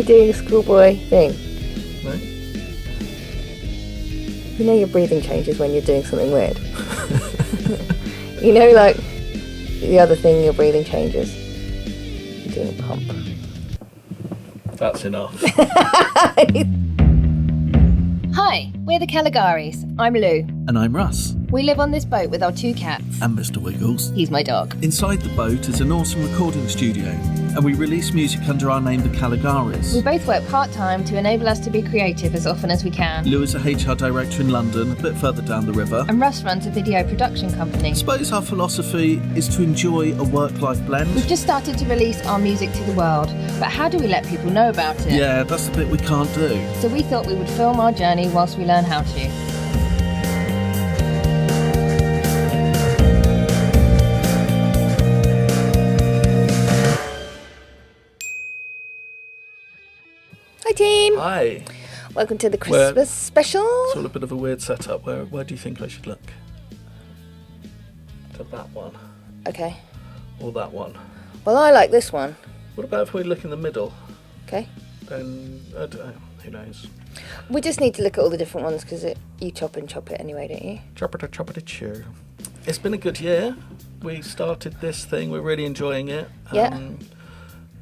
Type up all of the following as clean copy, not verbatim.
you doing a schoolboy thing? No? You know your breathing changes when you're doing something weird. You know, like, the other thing your breathing changes. You're doing a pump. That's enough. Hi, we're the Caligaris. I'm Lou. And I'm Russ. We live on this boat with our 2 cats. And Mr. Wiggles. He's my dog. Inside the boat is an awesome recording studio, and we release music under our name, the Caligaris. We both work part-time to enable us to be creative as often as we can. Lou is a HR director in London, a bit further down the river. And Russ runs a video production company. I suppose our philosophy is to enjoy a work-life blend. We've just started to release our music to the world, but how do we let people know about it? Yeah, that's the bit we can't do. So we thought we would film our journey whilst we learn how to. Hi team! Hi. Welcome to the Christmas special. It's all a bit of a weird setup. Where do you think I should look? To that one. Okay. Or that one? Well, I like this one. What about if we look in the middle? Okay. Then, I don't know, who knows? We just need to look at all the different ones because you chop and chop it anyway, don't you? Chop it, chew. It's been a good year. We started this thing. We're really enjoying it. Yeah.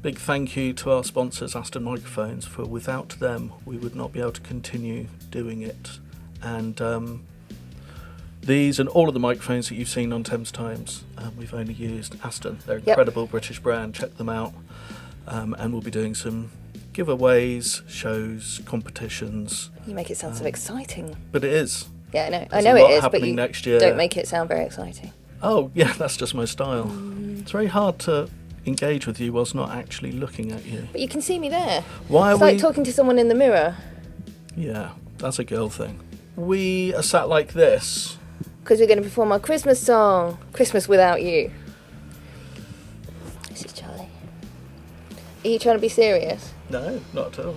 Big thank you to our sponsors, Aston Microphones, for without them we would not be able to continue doing it. And these and all of the microphones that you've seen on Thames Times, we've only used Aston. They're an incredible British brand. Check them out. And we'll be doing some giveaways, shows, competitions. You make it sound so exciting. But it is. Yeah, I know. There's I know a lot it is, but happening you next year. don't make it sound very exciting. Oh, yeah, that's just my style. It's very hard to engage with you whilst not actually looking at you. But you can see me there. Why It's are like we... talking to someone in the mirror. Yeah, that's a girl thing. We are sat like this. Because we're going to perform our Christmas song, Christmas Without You. This is Charlie. Are you trying to be serious? No, not at all.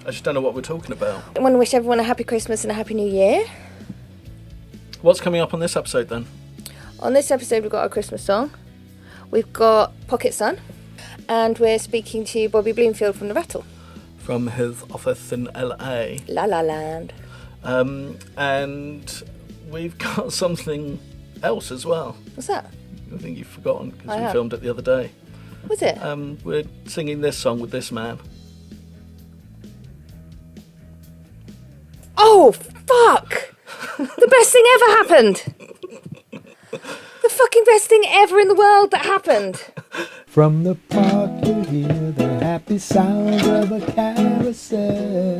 I just don't know what we're talking about. I want to wish everyone a happy Christmas and a happy New Year. What's coming up on this episode then? On this episode we've got our Christmas song. We've got Pocket Sun. And we're speaking to Bobby Bloomfield from The Rattle. From his office in LA. La La Land. And we've got something else as well. What's that? I think you've forgotten because I we have. filmed it the other day. Was it? We're singing this song with this man. Oh, fuck! The best thing ever happened! The fucking best thing ever in the world that happened! From the park you hear the happy sound of a carousel.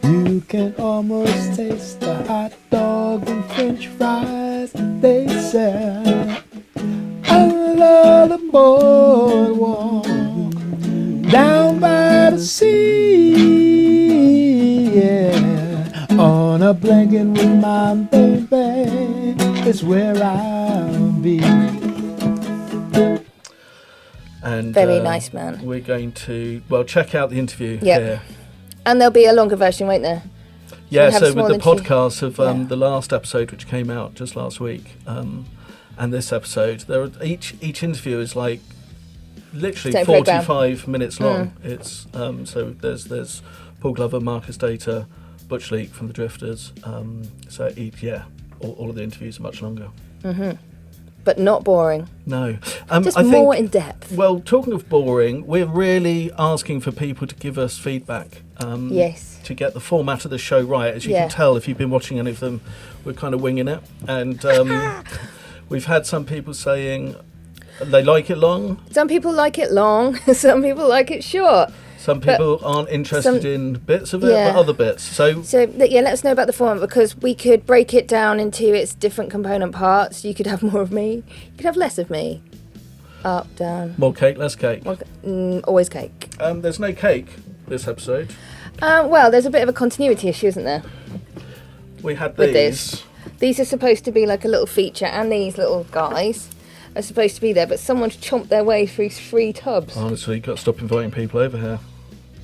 You can almost taste the hot dog and french fries they sell. Under the boardwalk, down by the sea, yeah. On a blanket with my baby, it's where I'll be. And Very nice man. We're going to, check out the interview Yep. here. And there'll be a longer version, won't there? Yeah, we have a so small with the interview? podcast of Yeah. the last episode, which came out just last week, and this episode, each interview is like literally Same 45 minutes long. It's so there's Paul Glover, Marcus Data, Butch Leake from the Drifters. So all of the interviews are much longer. But not boring. No, Just I more think, in depth. Well, talking of boring, we're really asking for people to give us feedback. Yes. To get the format of the show right. As you Yeah. can tell, if you've been watching any of them, we're kind of winging it. And we've had some people saying they like it long. Some people like it long, some people like it short. Some people aren't interested in bits of it, Yeah. but other bits. So Yeah, let us know about the format because we could break it down into its different component parts. You could have more of me, you could have less of me. Up, down. more cake, less cake. Always cake. There's no cake this episode. Well, there's a bit of a continuity issue, isn't there? We had With these. this. These are supposed to be like a little feature, and these little guys are supposed to be there, but someone's chomped their way through 3 tubs. Honestly, you've got to stop inviting people over here.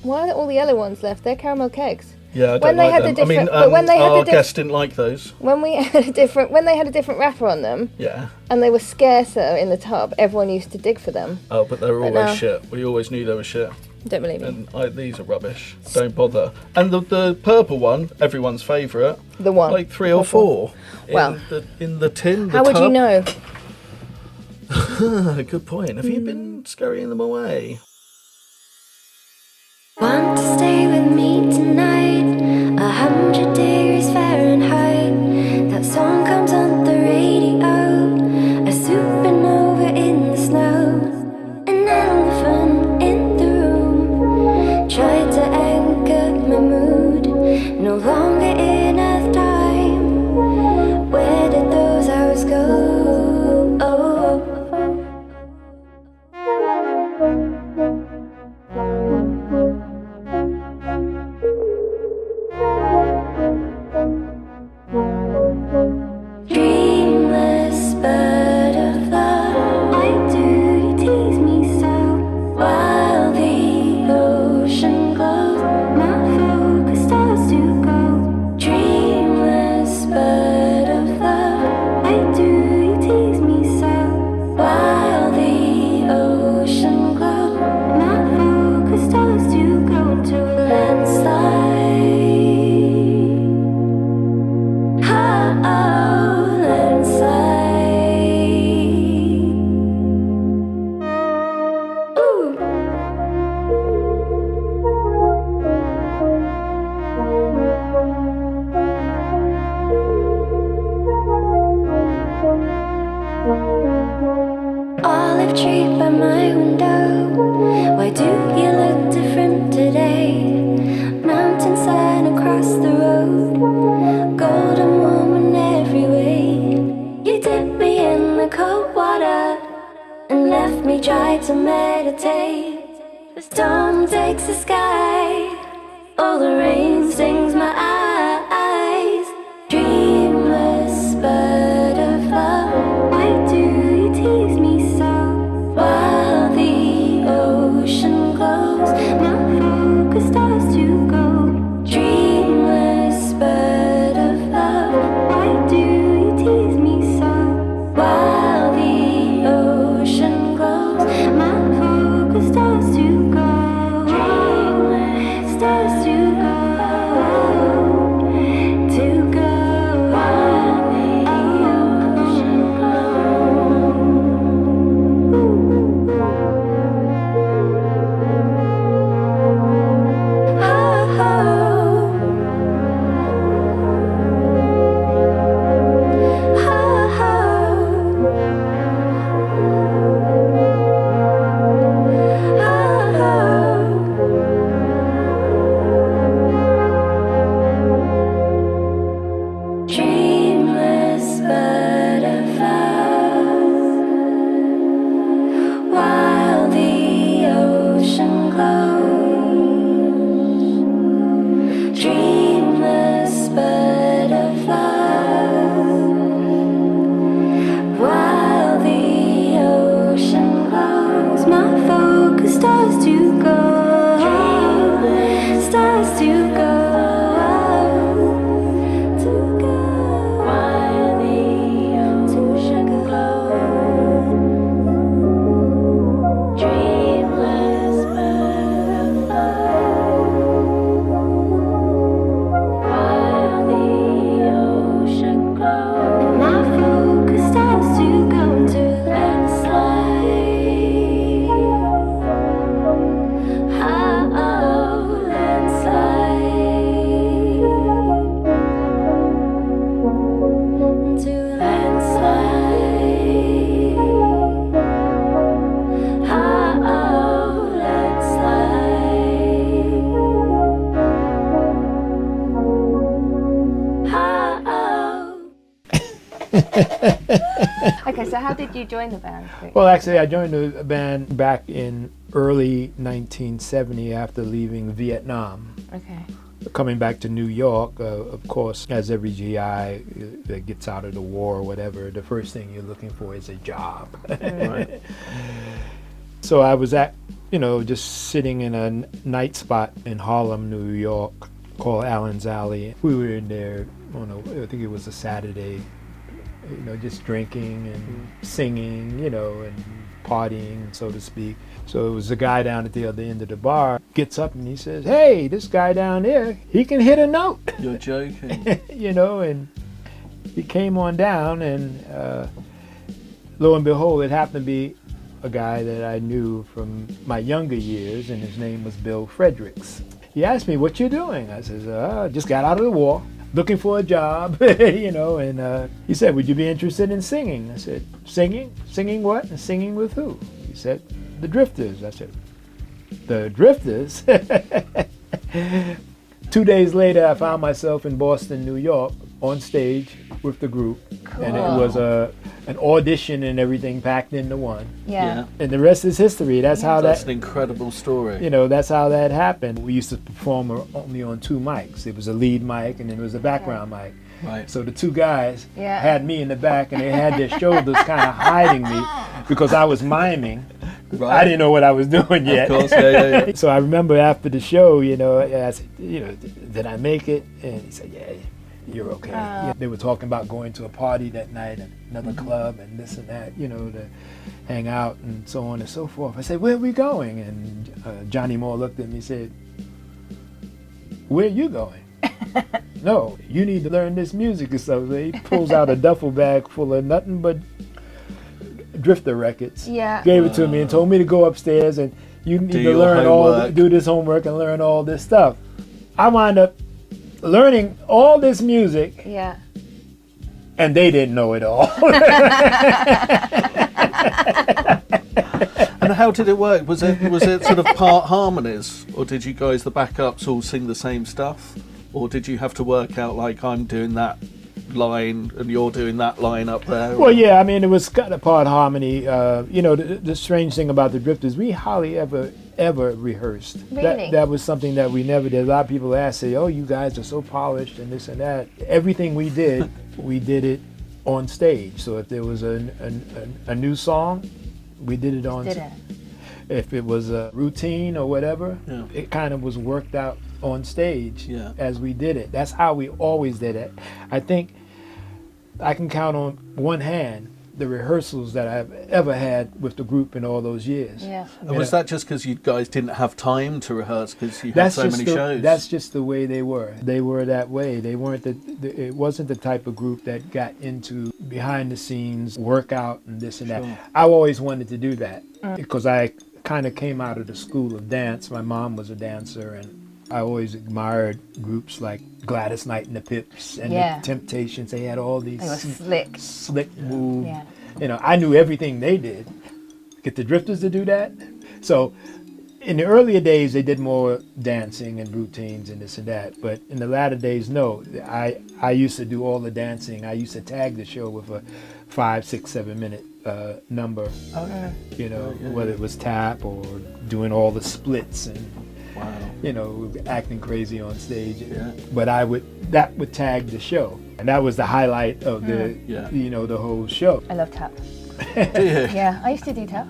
Why are all the yellow ones left? They're caramel cakes. Yeah, I don't When they like had them. the I mean, different- but when they had the our diff- guest didn't like those. when they had a different wrapper on them, Yeah. and they were scarcer in the tub, everyone used to dig for them. Oh, but they were But always no. shit. We always knew they were shit. Don't believe me. And these are rubbish. Don't bother. And the purple one, everyone's favourite. The one. Like 3 or 4. Well, in the tin. How would you know? Good point. Have you been scurrying them away? Want to stay with me tonight? 100 degrees Fahrenheit. That song comes on the radio. A supernova in the snow. An elephant in the room. Tried to anchor my mood. No longer in Earth time. Where did those hours go? Dreamless butterfly, why do you tease me so? While the ocean glows, my focus starts to go. Dreamless butterfly, why do you tease me so? While the ocean glows, my focus starts to go into a landslide. Olive tree by my window. Why do you look different today? Mountainside across the road. Golden woman every way. You dipped me in the cold water and left me dry to meditate. The storm takes the sky. All the rain stings my eyes. Dreamless butterfly, why do you tease me so? While the ocean glows, my focus starts to go. Dreamless butterfly, why do you tease me so? While the ocean glows, my focus starts to go. Dreamless starts to go. To go. While the ocean glows. Dreamless butterfly, while the ocean glows. Dreamless butterfly, while the ocean glows. My focus starts to go. Starts to go. While the ocean glows. Dreamless butterfly. While the ocean glows. My focus starts to go into landslide. Landslide. Into landslide. Okay, so how did you join the band? Well, actually, I joined the band back in early 1970 after leaving Vietnam. Okay. Coming back to New York, of course, as every GI that gets out of the war or whatever, the first thing you're looking for is a job. Right. So I was just sitting in a night spot in Harlem, New York, called Allen's Alley. We were in there on I think it was a Saturday, just drinking and singing, and partying, so to speak. So it was a guy down at the other end of the bar gets up and he says, "Hey, this guy down there, he can hit a note." You're joking. And he came on down, and lo and behold, it happened to be a guy that I knew from my younger years, and his name was Bill Fredericks. He asked me, "What you doing?" I says, "Just got out of the war, looking for a job," and he said, "Would you be interested in singing?" I said, "Singing? Singing what? And singing with who?" He said, "The Drifters." I said, "The Drifters?" 2 days later, I found myself in Boston, New York, on stage with the group. Cool. And it was an audition and everything packed into one. Yeah. And the rest is history. That's how That's that, an incredible story. that's how that happened. We used to perform only on 2 mics. It was a lead mic and then it was a background mic. Right. So the 2 guys Yeah. had me in the back, and they had their shoulders kind of hiding me because I was miming. Right. I didn't know what I was doing yet. Of course, yeah. So I remember after the show, I said, did I make it? And he said, "Yeah, you're okay." They were talking about going to a party that night at another club and this and that, to hang out and so on and so forth. I said, "Where are we going?" And Johnny Moore looked at me and said, "Where are you going?" "No, you need to learn this music." And so he pulls out a duffel bag full of nothing but Drifter records. Yeah. Gave it to me and told me to go upstairs and you need Do to your learn homework. do this homework and learn all this stuff. I wound up learning all this music, Yeah. and they didn't know it all. And how did it work? Was it sort of part harmonies, or did you guys, the backups, all sing the same stuff, or did you have to work out like I'm doing that line and you're doing that line up there? Well, yeah, I mean, it was kind of part harmony. The strange thing about the Drifters, we hardly ever rehearsed. Really? That was something that we never did. A lot of people say, "Oh, you guys are so polished and this and that." Everything we did, we did it on stage. So if there was a new song, we did it on Did it? If it was a routine or whatever, Yeah. it kind of was worked out on stage Yeah. as we did it. That's how we always did it. I think I can count on one hand the rehearsals that I've ever had with the group in all those years. Yeah. And was that just because you guys didn't have time to rehearse because you had so many shows? That's just the way they were. They were that way. They weren't it wasn't the type of group that got into behind the scenes workout and this and that. Sure. I always wanted to do that because I kind of came out of the school of dance. My mom was a dancer, and I always admired groups like Gladys Knight and the Pips and Yeah. the Temptations. They had all these They were slick. moves. Yeah. I knew everything they did. Get the Drifters to do that. So in the earlier days, they did more dancing and routines and this and that. But in the latter days, no. I used to do all the dancing. I used to tag the show with a 5, 6, 7 minute number. Okay. Whether it was tap or doing all the splits and Wow. acting crazy on stage. Yeah. But that would tag the show, and that was the highlight of the the whole show. I love tap. Do you? Yeah, I used to do tap.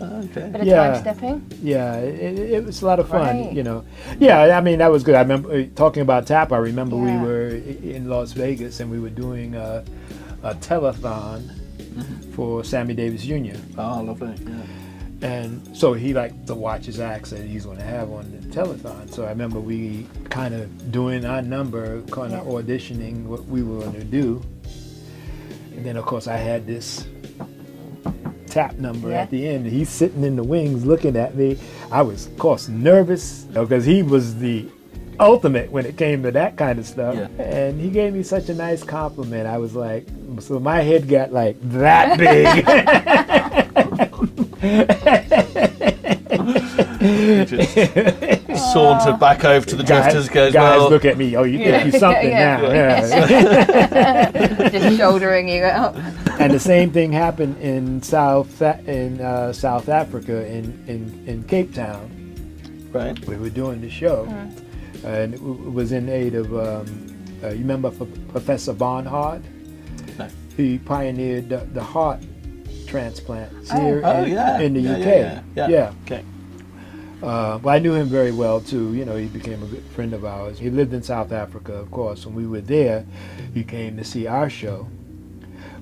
Okay. Bit of Yeah. time stepping. Yeah, it was a lot of fun, Right. Yeah, I mean, that was good. I remember talking about tap. I remember we Yeah. were in Las Vegas and we were doing a telethon for Sammy Davis Jr. Oh, lovely. Yeah. And so he liked to watch his acts that he's going to have on the telethon. So I remember we kind of doing our number, kind of auditioning what we were going to do. And then, of course, I had this tap number at the end. He's sitting in the wings looking at me. I was, of course, nervous because he was the ultimate when it came to that kind of stuff. Yeah. And he gave me such a nice compliment. I was like, so my head got like that big. You just sauntered back over to the Drifters, goes, guys well, look at me. Oh, you think you're something now. Yeah. Just shouldering you up. And the same thing happened in South Africa in Cape Town. right. We were doing the show, and it was in aid of. You remember Professor Barnhart? No. He pioneered the heart transplants here Oh, yeah. in the Yeah, UK. yeah. Okay. Well, I knew him very well too. You know, he became a good friend of ours. He lived in South Africa, of course. When we were there, he came to see our show.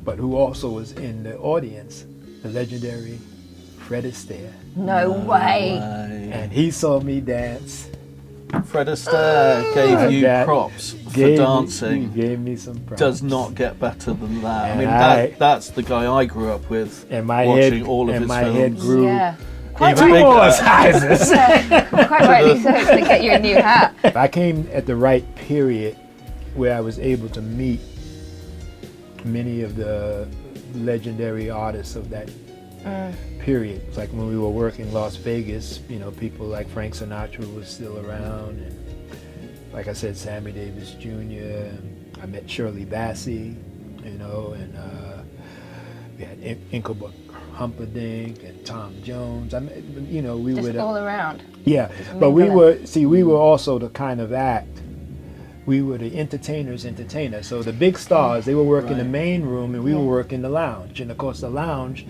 But who also was in the audience, the legendary Fred Astaire. No way. And he saw me dance. Fred Astaire gave you props for dancing. He gave me some props. Does not get better than that. And I mean, that's the guy I grew up with, and my watching head, all of and his my films. head grew Yeah. even more sizes. Quite rightly so, to get you a new hat. I came at the right period where I was able to meet many of the legendary artists of that period. It's like when we were working Las Vegas, you know, people like Frank Sinatra was still around, and like I said, Sammy Davis Jr. And I met Shirley Bassey, you know, and we had Ingeborg Humperdinck and Tom Jones. I mean, you know, we Just would all around. yeah, but we were also the kind of act. We were the entertainers' entertainer. So the big stars, they were working the main room, and we were working the lounge. And of course, the lounge,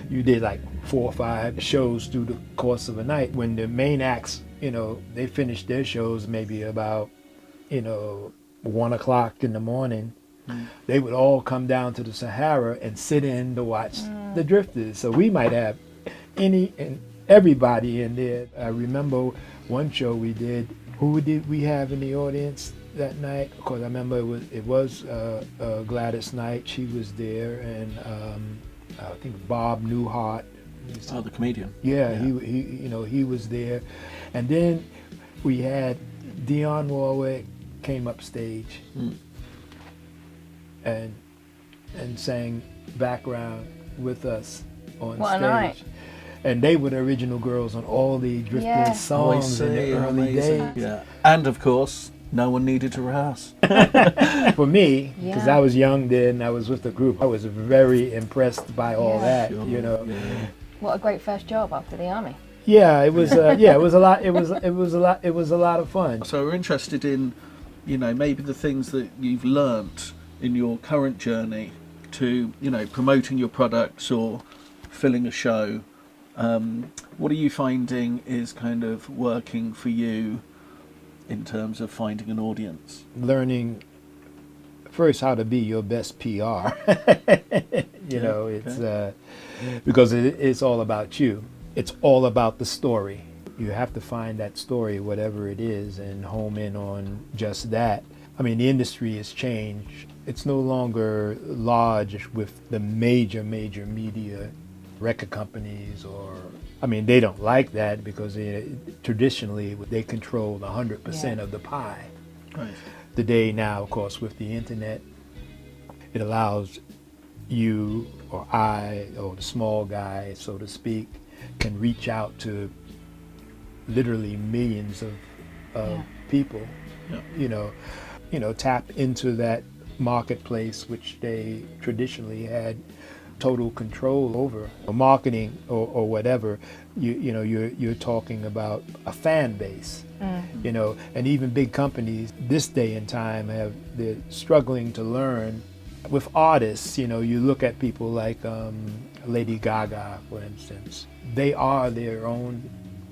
you did like 4 or 5 shows through the course of a night. When the main acts, you know, they finished their shows maybe about, you know, 1 o'clock in the morning. They would all come down to the Sahara and sit in to watch the Drifters. So we might have any and everybody in there. I remember one show we did. Who did we have in the audience that night? Of course, I remember it was Gladys Knight. She was there, and I think Bob Newhart. Oh, the comedian. Yeah, he you know, he was there, and then we had Dionne Warwick came up stage and sang background with us on What a stage. night. And they were the original girls on all the Drifting songs in the early days. Yeah, and of course, no one needed to rehearse. For me, because Yeah. I was young then, I was with the group. I was very impressed by all that, Sure. you know. Yeah. What a great first job after the army. Yeah, it was. Yeah, it was a lot. It was a lot. It was a lot of fun. So we're interested in, you know, maybe the things that you've learnt in your current journey to, you know, promoting your products or filling a show. What are you finding is kind of working for you in terms of finding an audience? Learning first how to be your best PR. You know, it's because it's all about you. It's all about the story. You have to find that story, whatever it is, and home in on just that. I mean, the industry has changed. It's no longer lodged with the major media record companies, or I mean, they don't like that because traditionally they control 100% of the pie. Right. Today now, of course, with the internet, it allows you or I or the small guy, so to speak, can reach out to literally millions of people. Yeah. You know, tap into that marketplace which they traditionally had total control over. Marketing or whatever, you know, you're talking about a fan base. You know, and even big companies this day and time they're struggling to learn. With artists, you know, you look at people like Lady Gaga, for instance. They are their own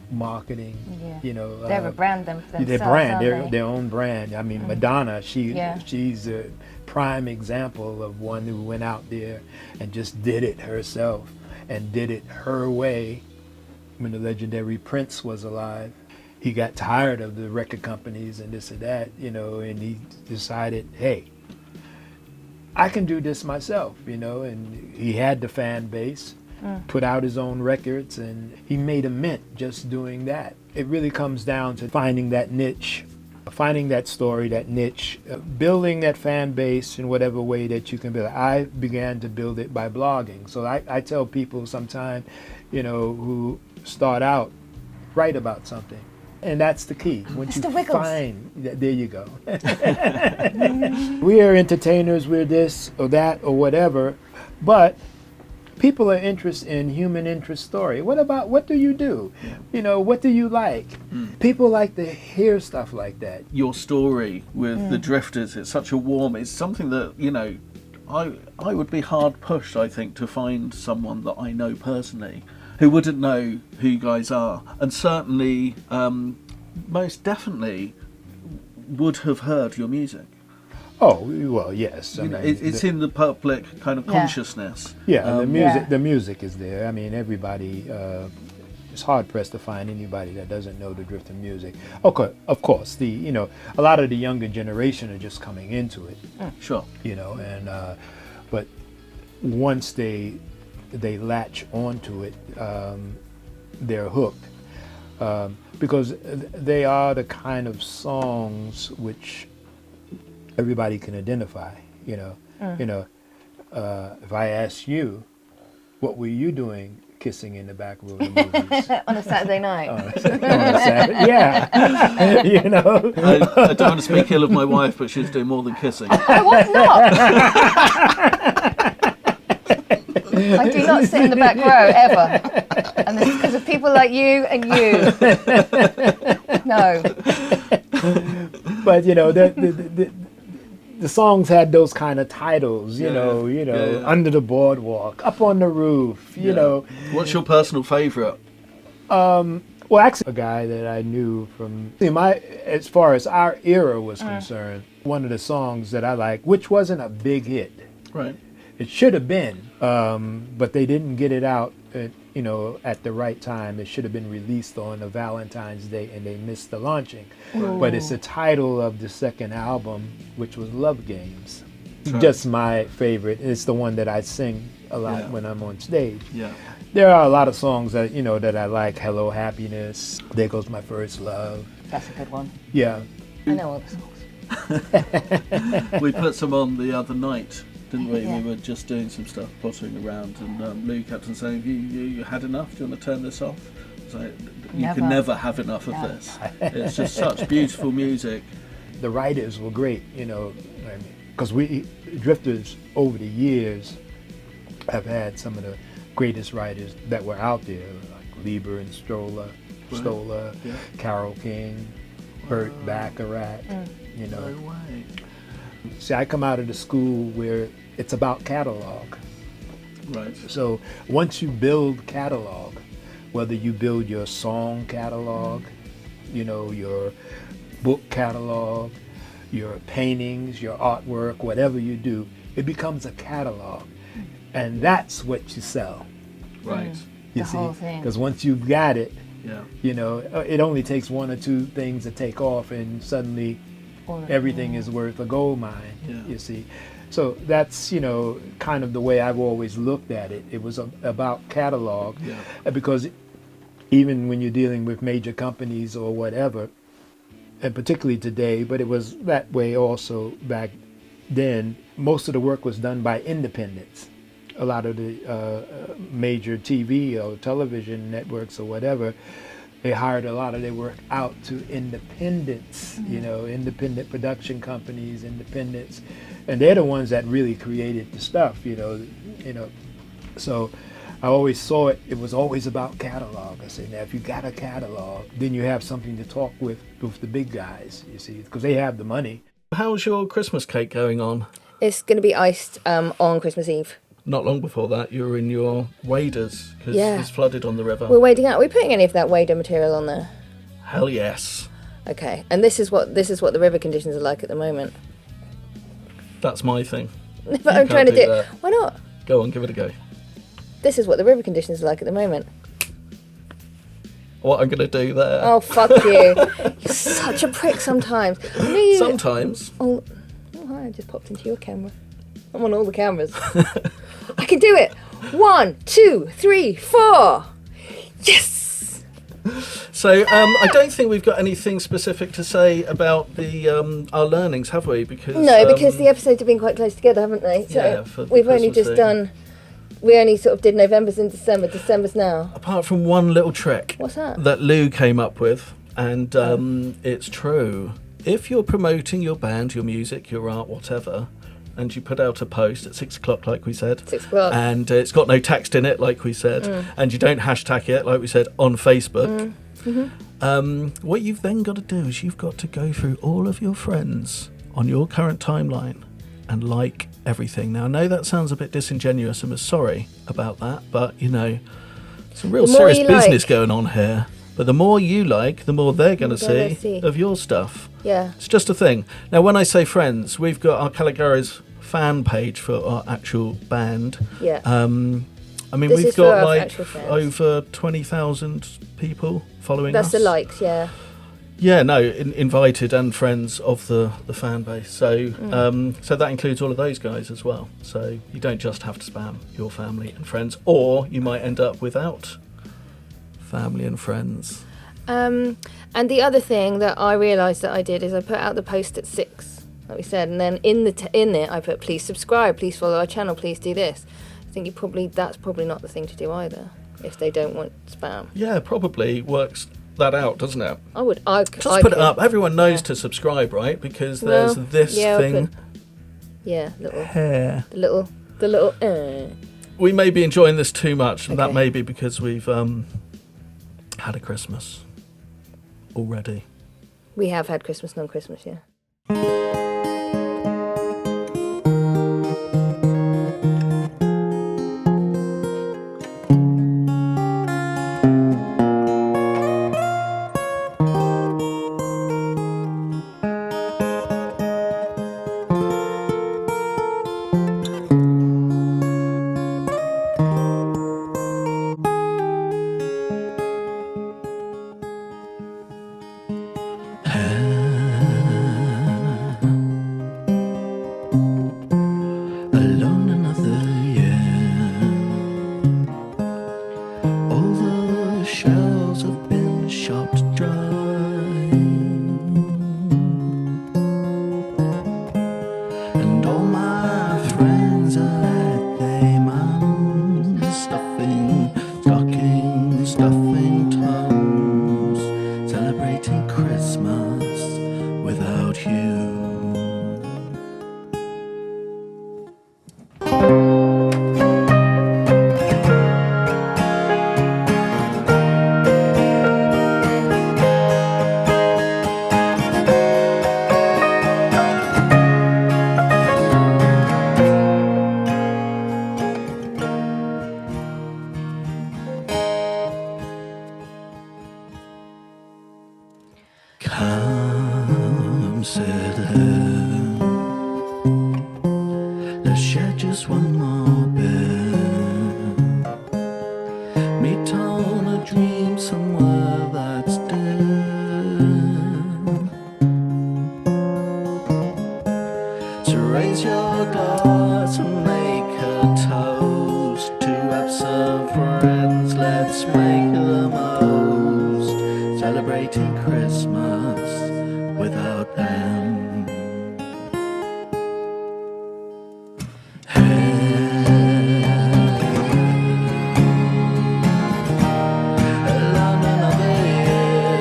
marketing. Yeah. You know, They have a brand them for themselves, their brand, aren't they? their own brand. I mean, Madonna, she's a prime example of one who went out there and just did it herself and did it her way. When the legendary Prince was alive, he got tired of the record companies and this and that, you know, and he decided, hey, I can do this myself, you know, and he had the fan base, put out his own records, and he made a mint just doing that. It really comes down to finding that niche, finding that story, that niche, building that fan base in whatever way that you can build it. I began to build it by blogging. So I tell people sometimes, you know, who start out, write about something. And that's the key. Once you find, there you go. We are entertainers, we're this or that or whatever, but people are interested in human interest story. What do you do? You know, what do you like? People like to hear stuff like that. Your story with the Drifters, it's such a warm, it's something that, you know, I would be hard pushed, I think, to find someone that I know personally who wouldn't know who you guys are, and certainly, most definitely, would have heard your music. Oh well, yes. I You know, mean, it's in the public kind of Yeah. consciousness. Yeah, Yeah. the music is there. I mean, everybody. It's hard pressed to find anybody that doesn't know the Drifter music. Okay, of course, a lot of the younger generation are just coming into it. Sure. And but once they latch onto it, they're hooked because they are the kind of songs which everybody can identify. If I ask you, what were you doing kissing in the back room of the movies? On a Saturday night. On a Saturday, yeah. I don't want to speak ill of my wife, but she's doing more than kissing. I was not. I do not sit in the back row ever, and this is because of people like you and you. No. But the songs had those kind of titles, Under the Boardwalk, Up on the Roof, you know. What's your personal favourite? Well, actually, a guy that I knew from as far as our era was concerned, one of the songs that I like, which wasn't a big hit. Right. It should have been, but they didn't get it out, at the right time. It should have been released on a Valentine's Day, and they missed the launching. Ooh. But it's the title of the second album, which was Love Games. Right. Just my favorite. It's the one that I sing a lot when I'm on stage. Yeah. There are a lot of songs that that I like. Hello Happiness, There Goes My First Love. That's a good one. Yeah. I know all the songs. We put some on the other night, didn't we? Yeah. We were just doing some stuff, pottering around, and Lou kept on saying, you had enough? Do you want to turn this off? I was like, you can never have enough of this. It's just such beautiful music. The writers were great, because we Drifters over the years have had some of the greatest writers that were out there, like Lieber and Stoller, Yeah. Carole King, Burt Bacharach, No way. See, I come out of the school where it's about catalog. Right. So once you build catalog, whether you build your song catalog, your book catalog, your paintings, your artwork, whatever you do, it becomes a catalog. And that's what you sell. Right. You The see, whole thing. because once you've got it, Yeah. it only takes one or two things to take off, and suddenly everything is worth a gold mine. Yeah. You see, so that's kind of the way I've always looked at it. It was about catalog, because even when you're dealing with major companies or whatever, and particularly today, but it was that way also back then, most of the work was done by independents. A lot of the major TV or television networks or whatever, they hired a lot of their work out to independents, independent production companies, independents, and they're the ones that really created the stuff, So I always saw it was always about catalog. I said, now if you got a catalog, then you have something to talk with the big guys, you see, because they have the money. How's your Christmas cake going on? It's going to be iced on Christmas Eve. Not long before that, you were in your waders because Yeah. it's flooded on the river. We're wading out. Are we putting any of that wader material on there? Hell yes. Okay. And this is what the river conditions are like at the moment. That's my thing. But I'm can't trying to do do. that. Why not? Go on, give it a go. This is what the river conditions are like at the moment. What I'm going to do there. Oh, fuck you. You're such a prick sometimes. I knew you... Sometimes. Oh, hi, I just popped into your camera. I'm on all the cameras. I can do it. 1, 2, 3, 4. Yes! So I don't think we've got anything specific to say about the our learnings, have we? Because Because the episodes have been quite close together, haven't they? So Yeah, for the we've only Christmas just thing. done... We only sort of did November's and December. December's now. apart from one little trick What's that? that Lou came up with, and it's true. If you're promoting your band, your music, your art, whatever, and you put out a post at 6 o'clock, like we said, 6 o'clock. and it's got no text in it, like we said, and you don't hashtag it, like we said, on Facebook, what you've then got to do is you've got to go through all of your friends on your current timeline and like everything. Now, I know that sounds a bit disingenuous, and we're sorry about that, but, Some real The more serious you business like- going on here. But the more you like, the more they're going to They're gonna see see. of your stuff. Yeah. It's just a thing. Now, when I say friends, we've got our Caligaris fan page for our actual band. Yeah. I mean, This we've is for got our like actual fans. over 20,000 people following That's us. the likes, yeah. Yeah, no, invited and friends of the fan base. So, Mm. so that includes all of those guys as well. So you don't just have to spam your family and friends, or you might end up without family and friends. And the other thing that I realised that I did is I put out the post at 6, like we said, and then in it I put, please subscribe, please follow our channel, please do this. I think that's probably not the thing to do either, if they don't want spam. Yeah, probably works that out, doesn't it? Just Put it up. Everyone knows to subscribe, right? Because there's this thing. Hair. The little. We may be enjoying this too much, and that Okay. may be because we've had a Christmas already. We have had Christmas, non-Christmas, yeah. Alone another year. All the shells have been shopped dry, and all my friends are at them stuffing stockings, stuffing toes, celebrating Christmas without you. Come sit down. Let's share just one more bit. Meet on a dream somewhere that's dead. So raise your glass and make a toast to absent friends. Let's make the most, celebrating Christmas without them. Along another year,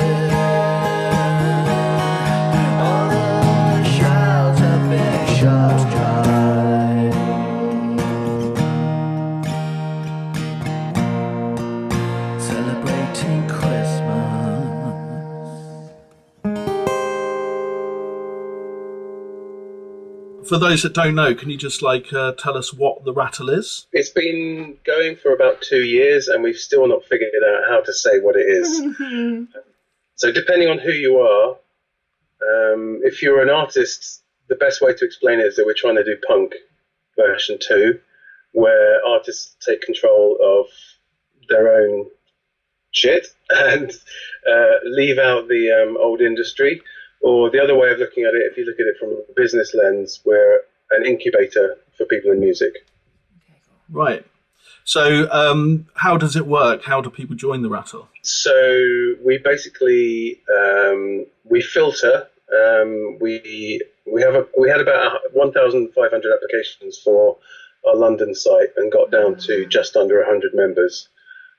all the shells have been shot dry. Celebrating Christmas. For those that don't know, can you just tell us what the rattle is? It's been going for about 2 years, and we've still not figured out how to say what it is. So depending on who you are, if you're an artist, the best way to explain it is that we're trying to do punk version 2, where artists take control of their own shit and leave out the old industry. Or the other way of looking at it, if you look at it from a business lens, we're an incubator for people in music. Right. So how does it work? How do people join the rattle? So we basically we filter. We had about 1,500 applications for our London site and got down to just under 100 members.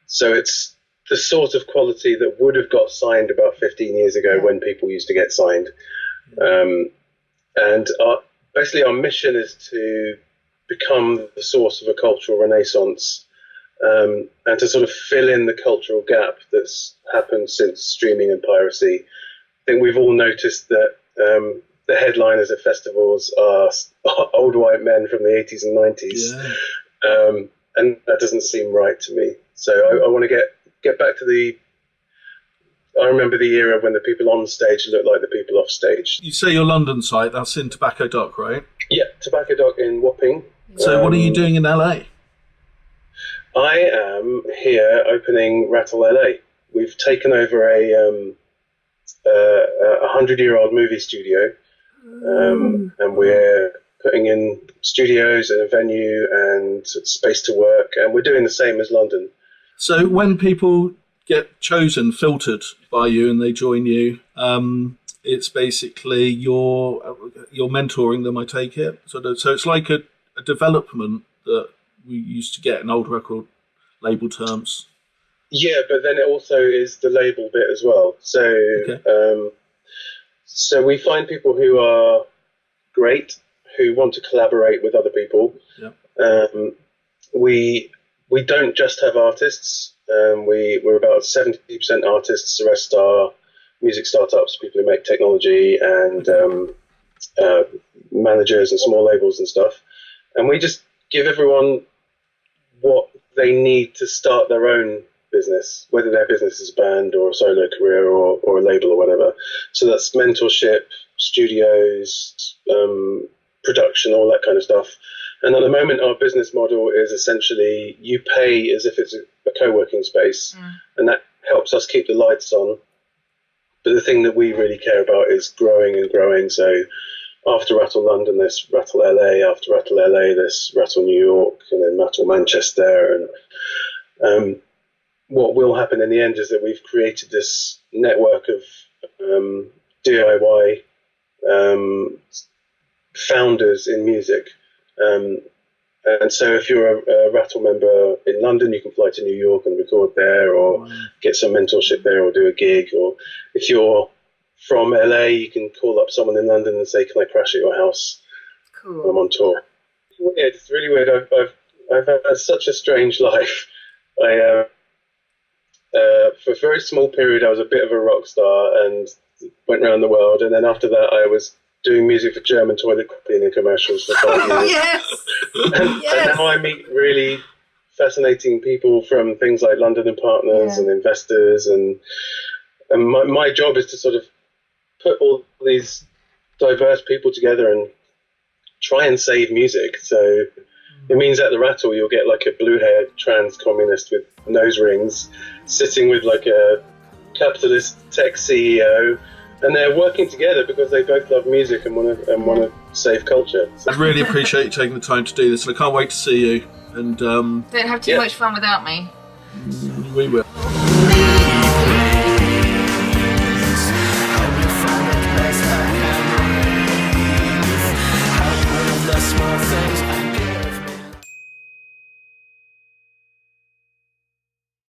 So it's the sort of quality that would have got signed about 15 years ago when people used to get signed. And basically our mission is to become the source of a cultural renaissance, and to sort of fill in the cultural gap that's happened since streaming and piracy. I think we've all noticed that the headliners at festivals are old white men from the 80s and 90s. Yeah. And that doesn't seem right to me. So I want to get back to the. I remember the era when the people on stage looked like the people off stage. You say your London site, that's in Tobacco Dock, right? Yeah, Tobacco Dock in Wapping. So what are you doing in LA? I am here opening Rattle LA. We've taken over a 100-year-old movie studio, and we're putting in studios and a venue and space to work, and we're doing the same as London. So when people get chosen, filtered by you, and they join you, it's basically you're mentoring them, I take it. So it's like a development that we used to get in old record label terms. Yeah, but then it also is the label bit as well. So, okay. So we find people who are great, who want to collaborate with other people. Yeah. We don't just have artists. We're about 70% artists. The rest are music startups, people who make technology, and managers and small labels and stuff. And we just give everyone what they need to start their own business, whether their business is a band or a solo career or a label or whatever. So that's mentorship, studios, production, all that kind of stuff. And at the moment, our business model is essentially you pay as if it's a co-working space, and that helps us keep the lights on. But the thing that we really care about is growing and growing. So after Rattle London, there's Rattle LA. After Rattle LA, there's Rattle New York, and then Rattle Manchester. And what will happen in the end is that we've created this network of DIY founders in music. And so if you're a Rattle member in London, you can fly to New York and record there, or get some mentorship there, or do a gig. Or if you're from LA, you can call up someone in London and say, "Can I crash at your house?" Cool. when I'm on tour. It's weird. It's really weird. I've had such a strange life. For a very small period, I was a bit of a rock star and went around the world. And then after that, I was doing music for German toilet cleaning commercials for 5 years. Yes! And now I meet really fascinating people from things like London and Partners and investors. And my job is to sort of put all these diverse people together and try and save music. So it means at the Rattle, you'll get like a blue-haired trans communist with nose rings sitting with like a capitalist tech CEO, and they're working together because they both love music and want to save culture. So. I really appreciate you taking the time to do this, and I can't wait to see you. And don't have too much fun without me. We will.